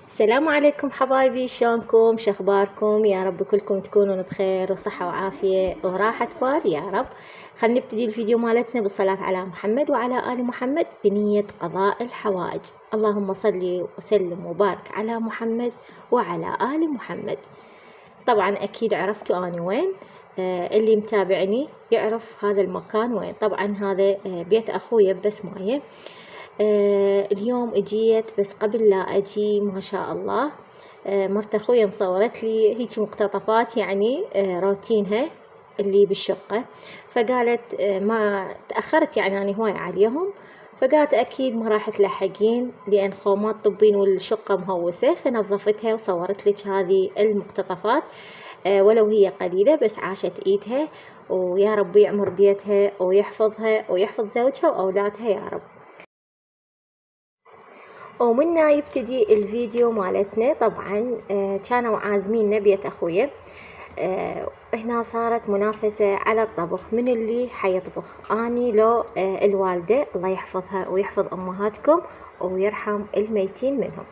السلام عليكم حبايبي، شلونكم؟ شخباركم؟ يا رب كلكم تكونون بخير وصحة وعافية وراحة بال يا رب. خلينا نبتدي الفيديو مالتنا بالصلاة على محمد وعلى آل محمد بنية قضاء الحوائج. اللهم صل وسلم وبارك على محمد وعلى آل محمد. طبعا أكيد عرفتوا أنا وين، اللي متابعني يعرف هذا المكان وين. طبعا هذا بيت أخويا بسماية. اليوم اجيت، بس قبل لا اجي ما شاء الله مرت اخويا مصورت لي هيك مقتطفات، يعني روتينها اللي بالشقة. فقالت ما تأخرت، يعني أنا هواي عليهم، فقالت أكيد ما راح تلحقين لأن خومات طبين والشقة مهوسة، فنظفتها وصورت لك هذه المقتطفات. ولو هي قليلة بس عاشت إيدها، ويا رب يعمر بيتها ويحفظها ويحفظ زوجها وأولادها يا رب. ومنا يبتدي الفيديو مالتنا. طبعا كانوا عازمين بيت أخويا. هنا صارت منافسة على الطبخ، من اللي حيطبخ، أني لو الوالدة، الله يحفظها ويحفظ أمهاتكم ويرحم الميتين منهم.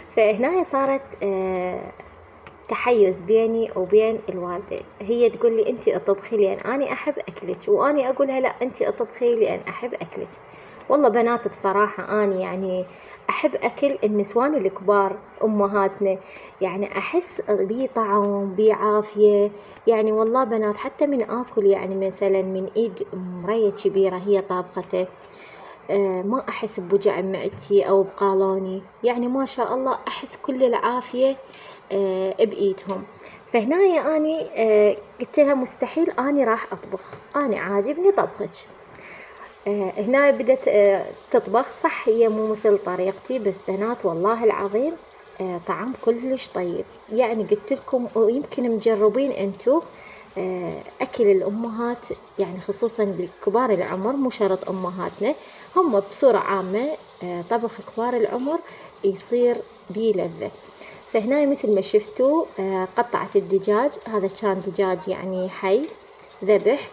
فهنا صارت تحيز بيني وبين الوالدة. هي تقول لي أنتي أطبخي لأن أنا أحب أكلك، وأني أقولها لا أنتي أطبخي لأن أحب أكلك. والله بنات بصراحة أنا يعني أحب أكل النسوان الكبار أمهاتنا، يعني أحس بيه طعم بيه عافية. يعني والله بنات حتى من أكل يعني مثلا من إيد مرية كبيرة هي طابخته، ما أحس بوجع معدتي أو بقالوني، يعني ما شاء الله أحس كل العافية بإيدهم. فهنا أني قلت لها مستحيل أني راح أطبخ، أنا عاجبني طبخك. هنا بدت تطبخ. صح هي مو مثل طريقتي، بس بنات والله العظيم طعم كلش طيب. يعني قلت لكم ويمكن مجربين انتو أكل الأمهات، يعني خصوصا الكبار العمر، مو شرط أمهاتنا، هم بصورة عامة طبخ كبار العمر يصير بيه لذة. فهنا مثل ما شفتوا قطعت الدجاج، هذا كان دجاج يعني حي ذبح،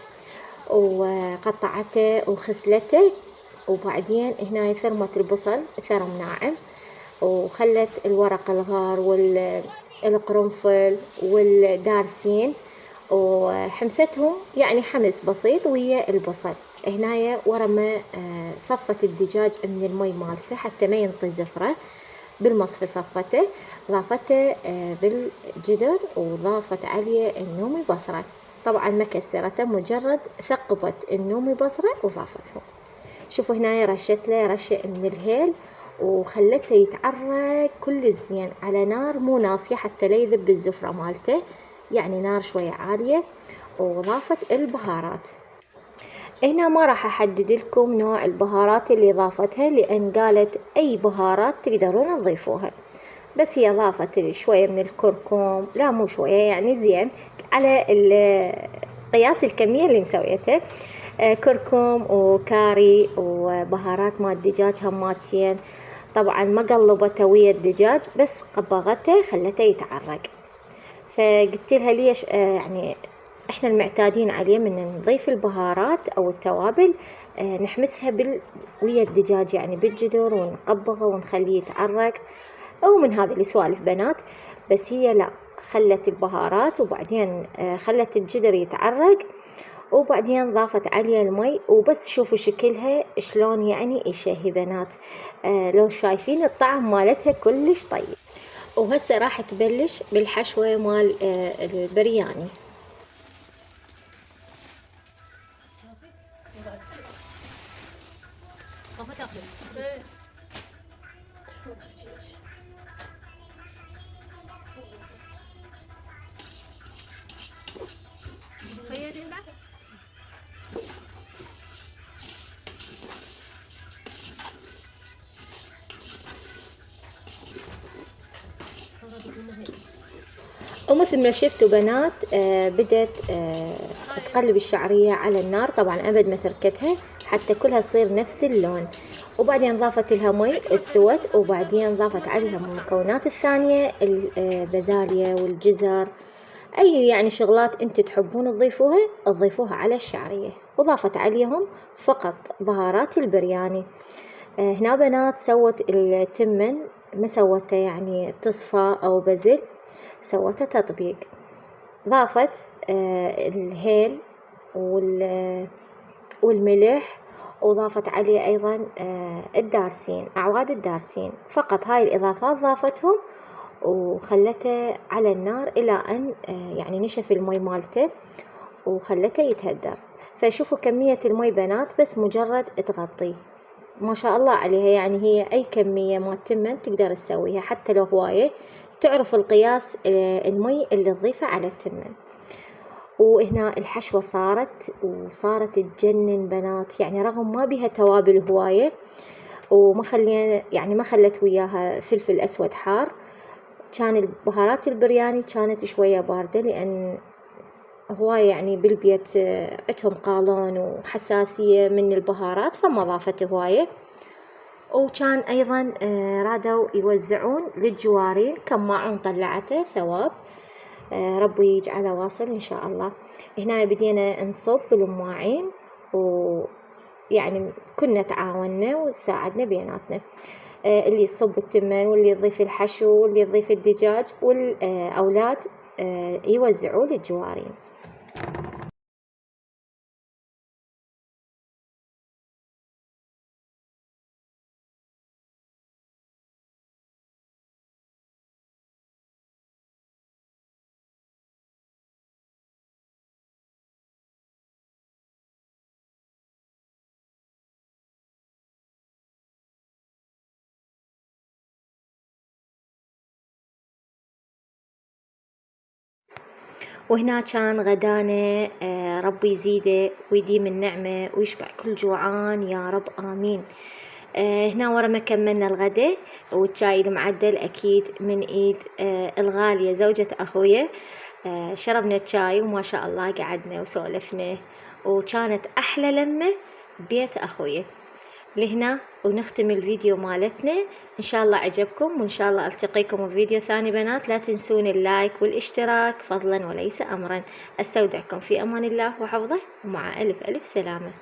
وقطعته وخسلته. وبعدين هنا ثرمت البصل ثرم ناعم، وخلت الورق الغار والقرنفل والدارسين وحمستهم، يعني حمس بسيط ويا البصل. هنايا ورا ما صفت الدجاج من المي مالته حتى ما ينطي زفرة، بالمصفى صفته، ضافته بالجدر، وضافت عليه النومي بصرة. طبعا ما كسرته، مجرد ثقبت النومي بصرة وضافتهم. شوفوا هنا رشت له رشة من الهيل، وخلته يتعرق كل زين على نار مو ناصية حتى لا يذب الزفرة مالته، يعني نار شوية عالية. وضافت البهارات. هنا ما راح أحدد لكم نوع البهارات اللي ضافتها، لأن قالت أي بهارات تقدرون تضيفوها، بس هي ضافت شوية من الكركم، لا مو شوية يعني زين على قياس الكمية اللي مسويتها. كركم وكاري وبهارات مال الدجاج هماتين. طبعا ما قلبته ويا الدجاج، بس قبغته خلته يتعرق. فقلت لها ليش يعني احنا المعتادين عليه من نضيف البهارات او التوابل نحمسها ويا الدجاج، يعني بالجدر، ونقبغه ونخليه يتعرق، او من هذه السوالف بنات. بس هي لا، خلت البهارات وبعدين خلت الجدر يتعرق، وبعدين ضافت عليه المي وبس. شوفوا شكلها شلون يعني يشهي بنات. لو شايفين الطعم مالتها كلش طيب. وهسه راح تبلش بالحشوة مال البرياني. ومثل ما شفتوا بنات بدت تقلب الشعرية على النار، طبعا أبد ما تركتها حتى كلها تصير نفس اللون. وبعدين ضافت لها مي استوت، وبعدين ضافت عليها المكونات الثانية، البازاليا والجزر أي يعني شغلات أنتوا تحبون تضيفوها على الشعرية. وضافت عليهم فقط بهارات البرياني. هنا بنات سوت التمن، ما سوته يعني تصفى أو بزل، سوته تطبيق. ضافت الهيل والملح، وضافت عليه أيضا الدارسين، أعواد الدارسين. فقط هاي الإضافات ضافتهم وخلته على النار إلى أن يعني نشف المي مالته وخلته يتهدر. فشوفوا كمية المي بنات بس مجرد تغطيه، ما شاء الله عليها. يعني هي أي كمية ما تمن تقدر تسويها حتى لو هواية، تعرف القياس المي اللي تضيفه على التمن. وهنا الحشوة صارت تجنن بنات، يعني رغم ما بيها توابل هواية وما خلينا يعني ما خلت وياها فلفل أسود حار، كان البهارات البرياني كانت شوية باردة، لأن هواية يعني بالبيت عندهم قولون وحساسية من البهارات فما ضافت هواية. وكان أيضا رادوا يوزعون للجوارين، كم ماعون طلعته ثواب، ربي يجعله واصل إن شاء الله. هنا بدينا نصب بالمواعين، ويعني كنا تعاوننا وساعدنا بيناتنا، اللي يصب التمن واللي يضيف الحشو واللي يضيف الدجاج، والأولاد يوزعوا للجوارين. وهنا كان غدانا، ربي يزيده ويديم النعمة ويشبع كل جوعان يا رب آمين. هنا ورا ما كملنا الغداء والشاي المعدل أكيد من إيد الغالية زوجة أخويا، شربنا الشاي وما شاء الله قعدنا وسولفنا، وكانت أحلى لمة بيت أخويا. لهنا ونختم الفيديو مالتنا. إن شاء الله عجبكم، وإن شاء الله ألتقيكم بفيديو ثاني بنات. لا تنسون اللايك والاشتراك فضلا وليس أمرا. أستودعكم في أمان الله وحفظه، ومع ألف ألف سلامة.